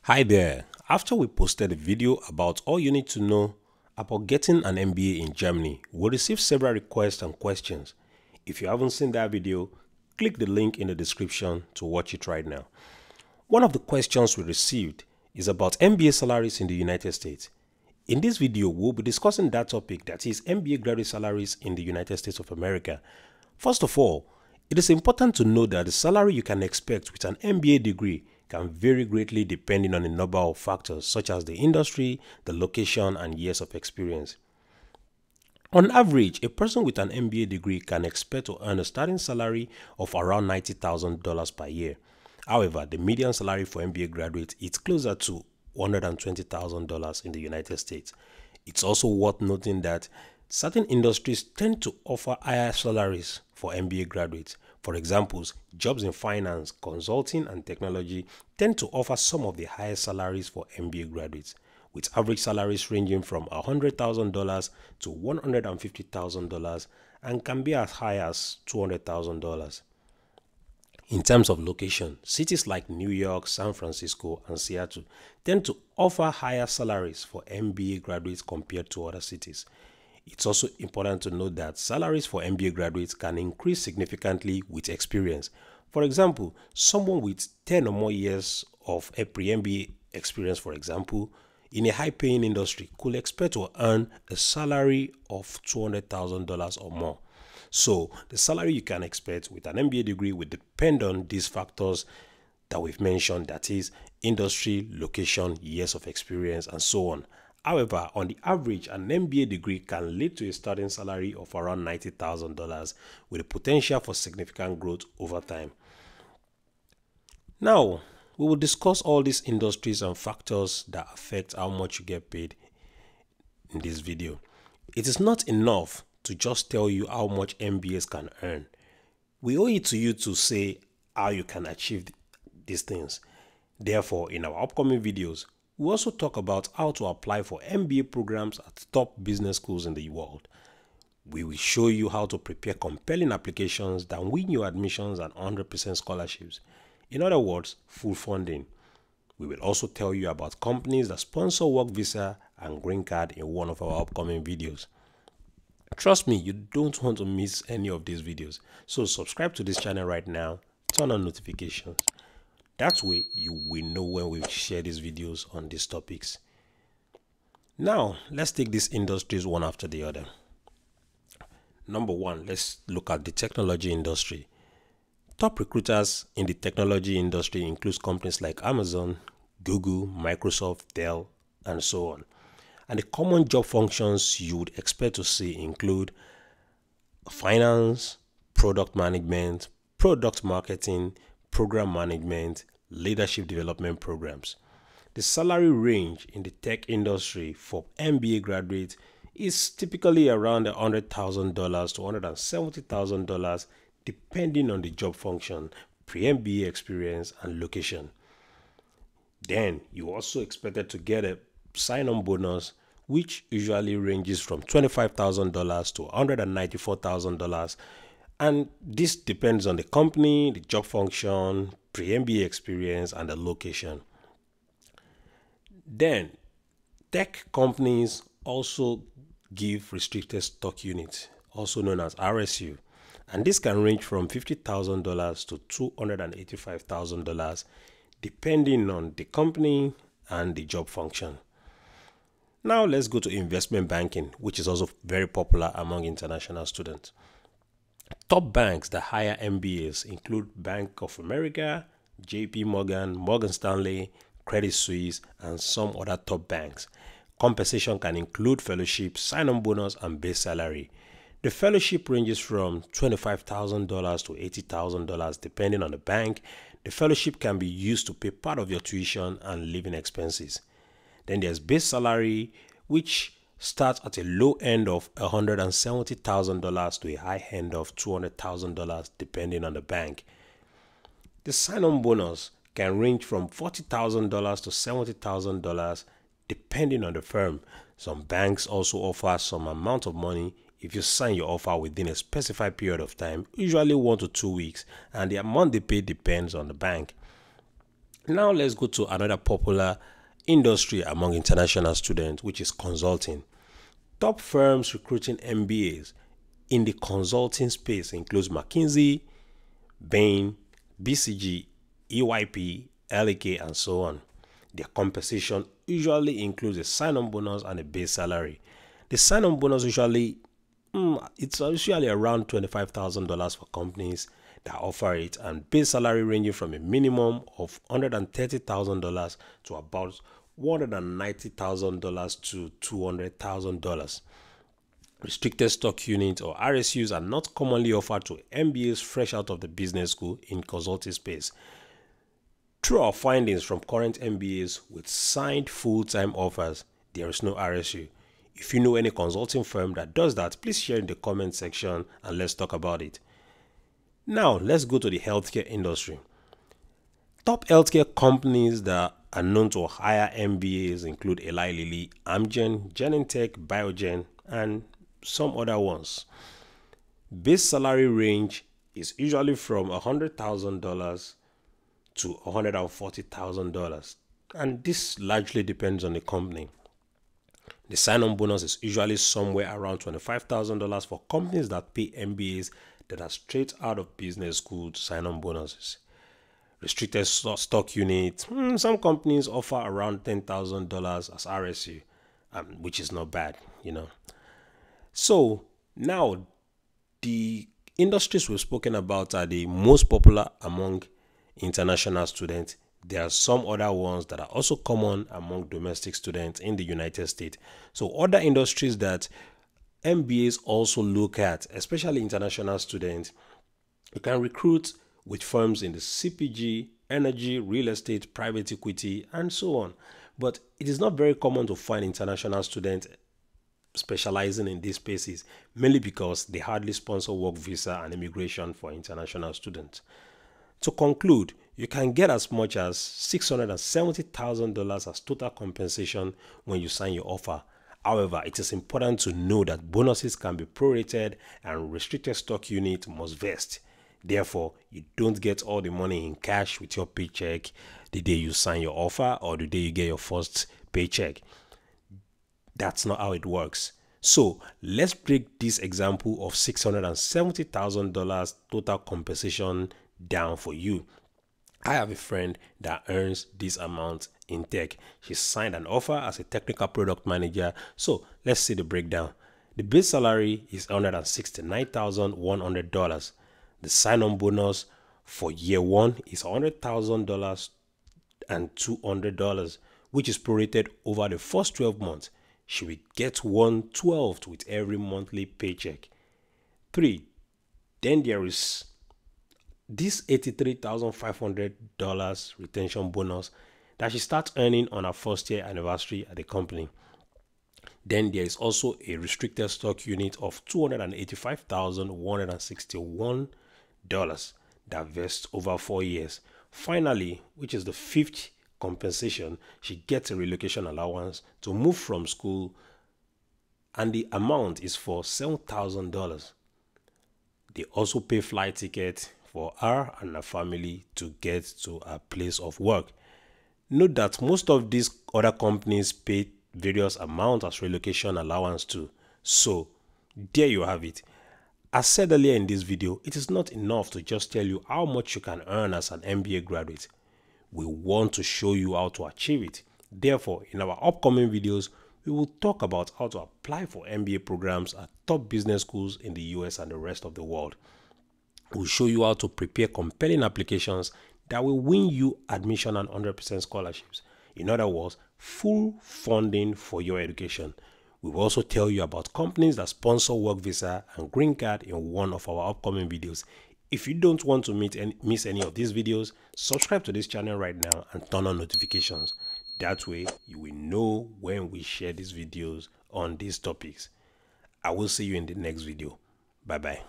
Hi there. After we posted a video about all you need to know about getting an MBA in Germany, we received several requests and questions. If you haven't seen that video, click the link in the description to watch it right now. One of the questions we received is about MBA salaries in the United States. In this video, we'll be discussing that topic, that is MBA graduate salaries in the United States of America. First of all, it is important to know that the salary you can expect with an MBA degree can vary greatly depending on a number of factors such as the industry, the location, and years of experience. On average, a person with an MBA degree can expect to earn a starting salary of around $90,000 per year. However, the median salary for MBA graduates is closer to $120,000 in the United States. It's also worth noting that certain industries tend to offer higher salaries for MBA graduates. For example, jobs in finance, consulting, and technology tend to offer some of the highest salaries for MBA graduates, with average salaries ranging from $100,000 to $150,000 and can be as high as $200,000. In terms of location, cities like New York, San Francisco, and Seattle tend to offer higher salaries for MBA graduates compared to other cities. It's also important to note that salaries for MBA graduates can increase significantly with experience. For example, someone with 10 or more years of a pre-MBA experience, for example, in a high-paying industry could expect to earn a salary of $200,000 or more. So, the salary you can expect with an MBA degree will depend on these factors that we've mentioned, that is, industry, location, years of experience, and so on. However, on the average, an MBA degree can lead to a starting salary of around $90,000 with the potential for significant growth over time. Now, we will discuss all these industries and factors that affect how much you get paid in this video. It is not enough to just tell you how much MBAs can earn. We owe it to you to say how you can achieve these things. Therefore, in our upcoming videos, we also talk about how to apply for MBA programs at top business schools in the world. We will show you how to prepare compelling applications that win you admissions and 100% scholarships. In other words, full funding. We will also tell you about companies that sponsor work visa and green card in one of our upcoming videos. Trust me, you don't want to miss any of these videos. So subscribe to this channel right now, turn on notifications. That way, you will know when we share these videos on these topics. Now, let's take these industries one after the other. Number one, let's look at the technology industry. Top recruiters in the technology industry include companies like Amazon, Google, Microsoft, Dell, and so on. And the common job functions you would expect to see include finance, product management, product marketing, program management, leadership development programs. The salary range in the tech industry for MBA graduates is typically around $100,000 to $170,000 depending on the job function, pre-MBA experience, and location. Then you also expected to get a sign-on bonus, which usually ranges from $25,000 to $194,000. And this depends on the company, the job function, pre-MBA experience, and the location. Then, tech companies also give restricted stock units, also known as RSU. And this can range from $50,000 to $285,000, depending on the company and the job function. Now, let's go to investment banking, which is also very popular among international students. Top banks that hire MBAs include Bank of America, JP Morgan, Morgan Stanley, Credit Suisse, and some other top banks. Compensation can include fellowship, sign-on bonus, and base salary. The fellowship ranges from $25,000 to $80,000 depending on the bank. The fellowship can be used to pay part of your tuition and living expenses. Then there's base salary, which starts at a low end of $170,000 to a high end of $200,000 depending on the bank. The sign-on bonus can range from $40,000 to $70,000 depending on the firm. Some banks also offer some amount of money if you sign your offer within a specified period of time, usually 1 to 2 weeks, and the amount they pay depends on the bank. Now let's go to another popular industry among international students, which is consulting. Top firms recruiting MBAs in the consulting space includes McKinsey, Bain, BCG, EYP, LAK, and so on. Their compensation usually includes a sign-on bonus and a base salary. The sign-on bonus it's usually around $25,000 for companies that offer it, and base salary ranging from a minimum of $130,000 to about $190,000 to $200,000. Restricted stock units or RSUs are not commonly offered to MBAs fresh out of the business school in consulting space. Through our findings from current MBAs with signed full-time offers, there is no RSU. If you know any consulting firm that does that, please share in the comment section and let's talk about it. Now, let's go to the healthcare industry. Top healthcare companies that are known to hire MBAs include Eli Lilly, Amgen, Genentech, Biogen, and some other ones. Base salary range is usually from $100,000 to $140,000, and this largely depends on the company. The sign-on bonus is usually somewhere around $25,000 for companies that pay MBAs that are straight out of business school sign-on bonuses. Restricted stock units, some companies offer around $10,000 as RSU, which is not bad, So now the industries we've spoken about are the most popular among international students. There are some other ones that are also common among domestic students in the United States. So other industries that MBAs also look at, especially international students, you can recruit with firms in the CPG, energy, real estate, private equity, and so on. But it is not very common to find international students specializing in these spaces, mainly because they hardly sponsor work visa and immigration for international students. To conclude, you can get as much as $670,000 as total compensation when you sign your offer. However, it is important to know that bonuses can be prorated and restricted stock unit must vest. Therefore, you don't get all the money in cash with your paycheck the day you sign your offer or the day you get your first paycheck. That's not how it works. So let's break this example of $670,000 total compensation down for you. I have a friend that earns this amount in tech. She signed an offer as a technical product manager. So let's see the breakdown. The base salary is $169,100. The sign-on bonus for year one is $100,000 and $200, which is prorated over the first 12 months. She will get 1/12 with every monthly paycheck. 3. Then there is this $83,500 retention bonus that she starts earning on her first year anniversary at the company. Then there is also a restricted stock unit of $285,161 that vests over 4 years. Finally, which is the 5th compensation, she gets a relocation allowance to move from school, and the amount is for $7,000. They also pay flight tickets for her and her family to get to a place of work. Note that most of these other companies pay various amounts as relocation allowance too. So there you have it. As said earlier in this video, it is not enough to just tell you how much you can earn as an MBA graduate. We want to show you how to achieve it. Therefore, in our upcoming videos, we will talk about how to apply for MBA programs at top business schools in the US and the rest of the world. We'll show you how to prepare compelling applications that will win you admission and 100% scholarships. In other words, full funding for your education. We will also tell you about companies that sponsor work visa and green card in one of our upcoming videos. If you don't want to miss any of these videos, subscribe to this channel right now and turn on notifications. That way, you will know when we share these videos on these topics. I will see you in the next video. Bye-bye.